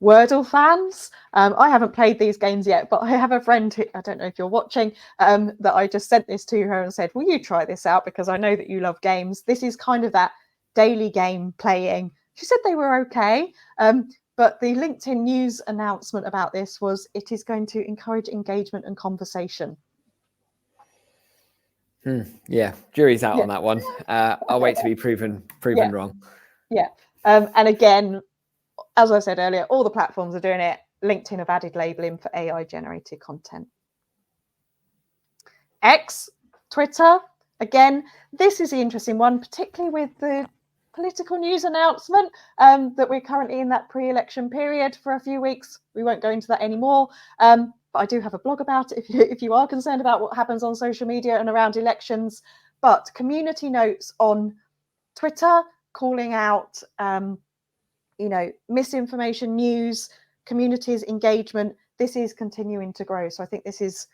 Wordle fans, I haven't played these games yet, but I have a friend who, I don't know if you're watching, that I just sent this to her and said, will you try this out, because I know that you love games. This is kind of that daily game playing. She said they were okay, but the LinkedIn news announcement about this was it is going to encourage engagement and conversation. Yeah, jury's out on that one. I'll wait to be proven wrong. Yeah, and again, as I said earlier, all the platforms are doing it. LinkedIn have added labeling for AI generated content. X, Twitter, again, this is the interesting one, particularly with the political news announcement that we're currently in that pre-election period for a few weeks. We won't go into that anymore. But I do have a blog about it if you are concerned about what happens on social media and around elections. But community notes on Twitter calling out misinformation, news, communities, engagement, this is continuing to grow. So I think this is,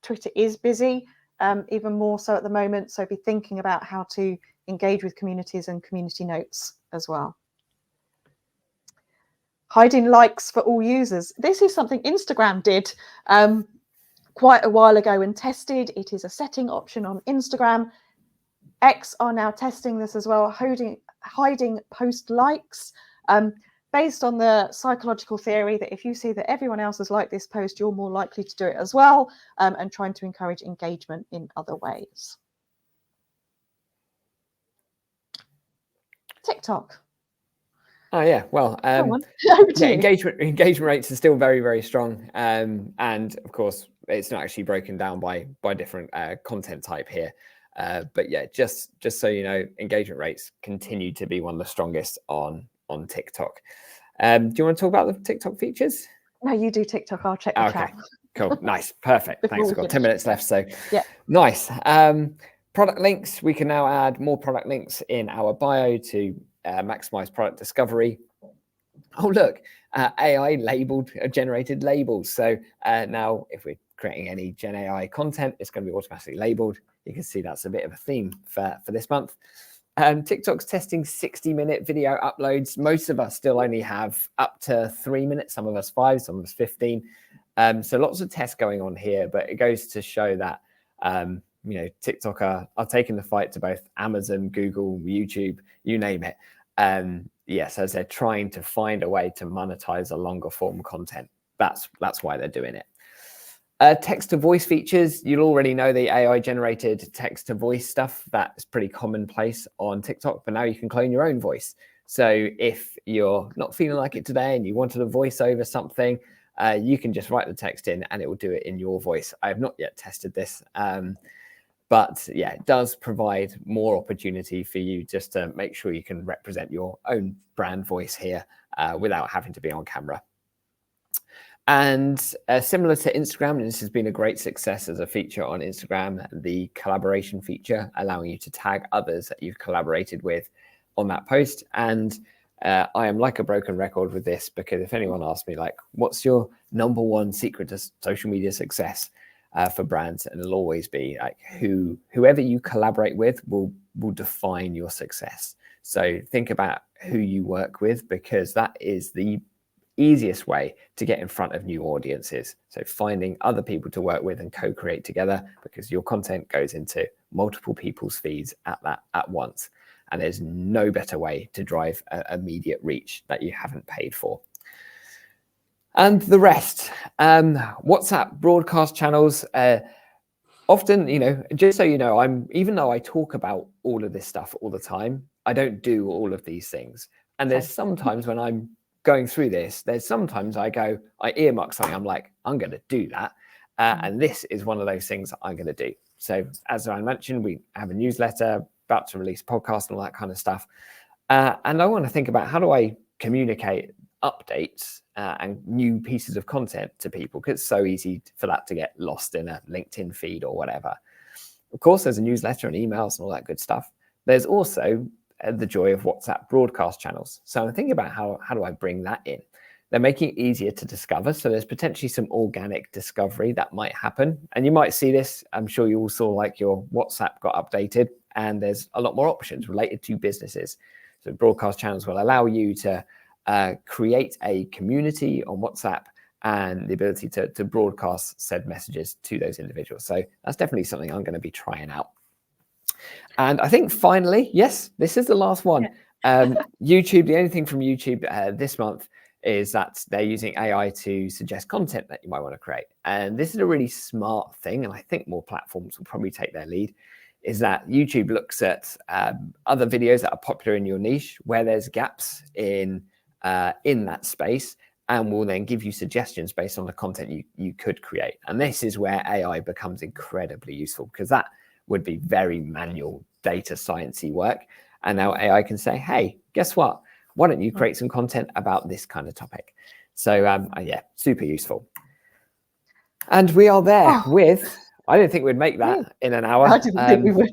Twitter is busy, even more so at the moment. So be thinking about how to engage with communities and community notes as well. Hiding likes for all users. This is something Instagram did quite a while ago and tested. It is a setting option on Instagram. X are now testing this as well, hiding post likes, based on the psychological theory that if you see that everyone else has liked this post, you're more likely to do it as well, and trying to encourage engagement in other ways. TikTok. Oh yeah, well, engagement rates are still very, very strong, and of course, it's not actually broken down by different content type here, but yeah, just so you know, engagement rates continue to be one of the strongest on TikTok. Do you want to talk about the TikTok features? No, you do TikTok. I'll check the chat. Cool, nice, perfect. Thanks. We've got 10 minutes left, so yeah, nice. Product links. We can now add more product links in our bio to maximize product discovery. Oh, look, AI generated labels. So now if we're creating any Gen AI content, it's going to be automatically labeled. You can see that's a bit of a theme for this month. TikTok's testing 60-minute video uploads. Most of us still only have up to 3 minutes, some of us 5, some of us 15. So lots of tests going on here, but it goes to show that TikTok are taking the fight to both Amazon, Google, YouTube, you name it. Yes, as they're trying to find a way to monetize a longer form content. That's why they're doing it. Text to voice features. You'll already know the AI generated text to voice stuff. That's pretty commonplace on TikTok, but now you can clone your own voice. So if you're not feeling like it today and you wanted to voice over something, you can just write the text in and it will do it in your voice. I have not yet tested this. But yeah, it does provide more opportunity for you just to make sure you can represent your own brand voice here without having to be on camera. And similar to Instagram, and this has been a great success as a feature on Instagram, the collaboration feature, allowing you to tag others that you've collaborated with on that post. And I am like a broken record with this, because if anyone asks me, like, what's your #1 secret to social media success for brands, and it'll always be like whoever you collaborate with will define your success. So think about who you work with, because that is the easiest way to get in front of new audiences. So finding other people to work with and co-create together, because your content goes into multiple people's feeds at once, and there's no better way to drive immediate reach that you haven't paid for. And the rest, WhatsApp broadcast channels. Often, just so you know, even though I talk about all of this stuff all the time, I don't do all of these things. And there's sometimes when I'm going through this, there's sometimes I earmark something, I'm like, I'm going to do that. And this is one of those things that I'm going to do. So as I mentioned, we have a newsletter, about to release a podcast and all that kind of stuff. And I want to think about, how do I communicate updates and new pieces of content to people, because it's so easy for that to get lost in a LinkedIn feed or whatever. Of course, there's a newsletter and emails and all that good stuff. There's also the joy of WhatsApp broadcast channels. So I'm thinking about how do I bring that in? They're making it easier to discover. So there's potentially some organic discovery that might happen. And you might see this. I'm sure you all saw, like, your WhatsApp got updated and there's a lot more options related to businesses. So broadcast channels will allow you to create a community on WhatsApp and the ability to broadcast said messages to those individuals. So that's definitely something I'm going to be trying out. And I think finally, yes, this is the last one. YouTube, the only thing from YouTube this month is that they're using AI to suggest content that you might want to create. And this is a really smart thing, and I think more platforms will probably take their lead, is that YouTube looks at other videos that are popular in your niche, where there's gaps in that space, and will then give you suggestions based on the content you could create. And this is where AI becomes incredibly useful, because that would be very manual data sciencey work. And now AI can say, hey, guess what? Why don't you create some content about this kind of topic? So yeah, super useful. And we are there with, I didn't think we'd make that in an hour. I didn't think we would.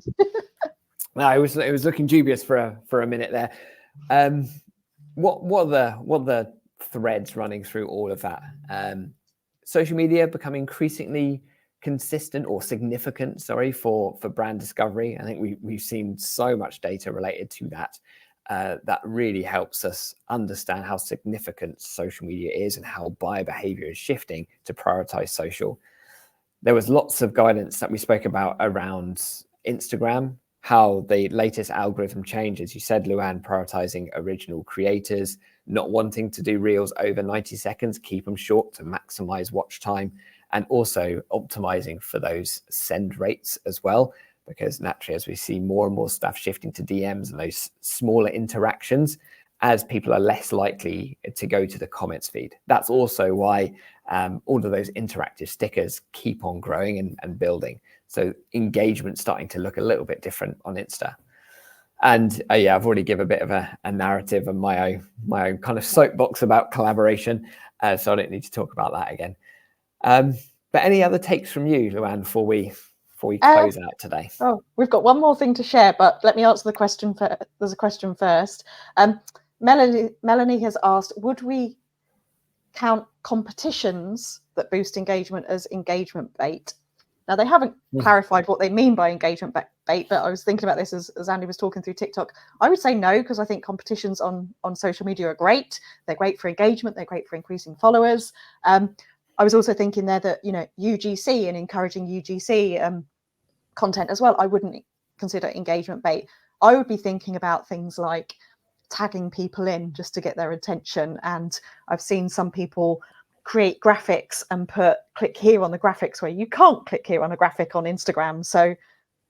No, it was looking dubious for a minute there. What are the threads running through all of that? Social media become increasingly consistent or significant, for brand discovery. I think we've seen so much data related to that. That really helps us understand how significant social media is and how buyer behavior is shifting to prioritize social. There was lots of guidance that we spoke about around Instagram, how the latest algorithm change, as you said, Luan, prioritizing original creators, not wanting to do reels over 90 seconds, keep them short to maximize watch time, and also optimizing for those send rates as well, because naturally, as we see more and more stuff shifting to DMs and those smaller interactions, as people are less likely to go to the comments feed. That's also why all of those interactive stickers keep on growing and building. So engagement's starting to look a little bit different on Insta. And yeah, I've already given a bit of a narrative and my own kind of soapbox about collaboration, so I don't need to talk about that again. But any other takes from you, Luan, before we close out today? Oh, we've got one more thing to share, but let me answer the question. There's a question first. Melanie has asked, would we count competitions that boost engagement as engagement bait? Now, they haven't clarified what they mean by engagement bait, but I was thinking about this as Andy was talking through TikTok. I would say no, because I think competitions on social media are great. They're great for engagement. They're great for increasing followers. I was also thinking there that, UGC and encouraging UGC content as well, I wouldn't consider engagement bait. I would be thinking about things like tagging people in just to get their attention. And I've seen some people create graphics and put click here on the graphics where you can't click here on a graphic on Instagram. So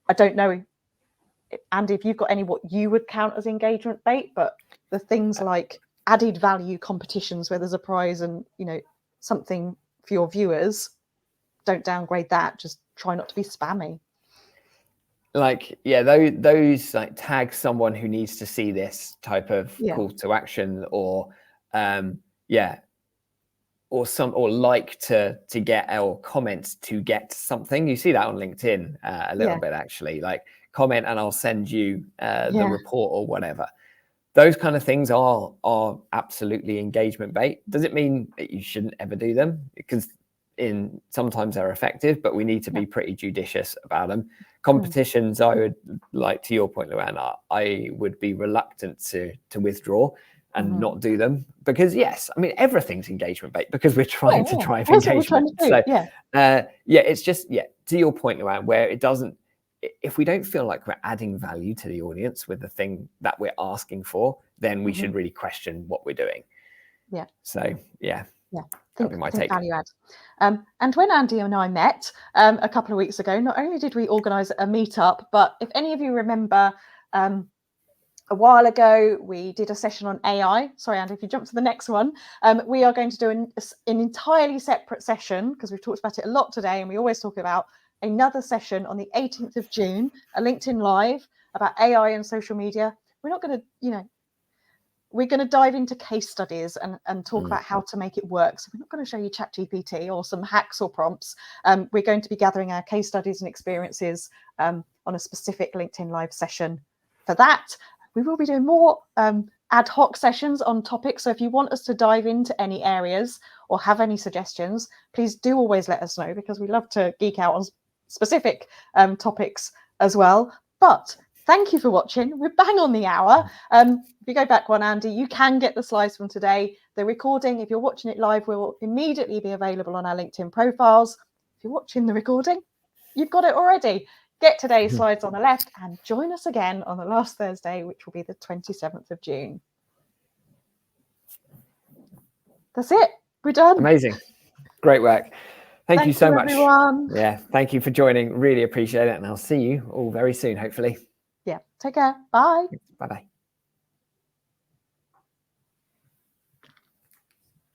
I don't know, Andy, if you've got any what you would count as engagement bait, but the things like added value competitions where there's a prize and, something for your viewers, don't downgrade that. Just try not to be spammy. Like, yeah, those like tag someone who needs to see this type of call to action, or or like to get, or comments to get something. You see that on LinkedIn a little bit, actually, like comment and I'll send you the report or whatever. Those kind of things are absolutely engagement bait. Does it mean that you shouldn't ever do them? Because sometimes they're effective, but we need to be pretty judicious about them. Competitions, I would, like to your point, Luan, I would be reluctant to withdraw and not do them, because yes, I mean, everything's engagement bait because we're trying to drive engagement. So it's just, to your point, Luan, where it doesn't, if we don't feel like we're adding value to the audience with the thing that we're asking for, then we should really question what we're doing. So that'd be my take. Value add. And when Andy and I met a couple of weeks ago, not only did we organise a meetup, but if any of you remember, a while ago we did a session on AI. Sorry, Andy, if you jump to the next one, we are going to do an entirely separate session, because we've talked about it a lot today, and we always talk about another session on the 18th of June, a LinkedIn Live about AI and social media. We're not going to, we're going to dive into case studies and talk about how to make it work. So we're not going to show you ChatGPT or some hacks or prompts. We're going to be gathering our case studies and experiences on a specific LinkedIn Live session. For that, we will be doing more ad hoc sessions on topics. So if you want us to dive into any areas or have any suggestions, please do always let us know, because we love to geek out on specific topics as well. But thank you for watching. We're bang on the hour. If you go back one, Andy, you can get the slides from today. The recording, if you're watching it live, will immediately be available on our LinkedIn profiles. If you're watching the recording, you've got it already. Get today's slides on the left and join us again on the last Thursday, which will be the 27th of June. That's it. We're done. Amazing. Great work. Thank you so much. Everyone. Yeah, thank you for joining. Really appreciate it. And I'll see you all very soon, hopefully. Yeah. Take care. Bye. Bye-bye.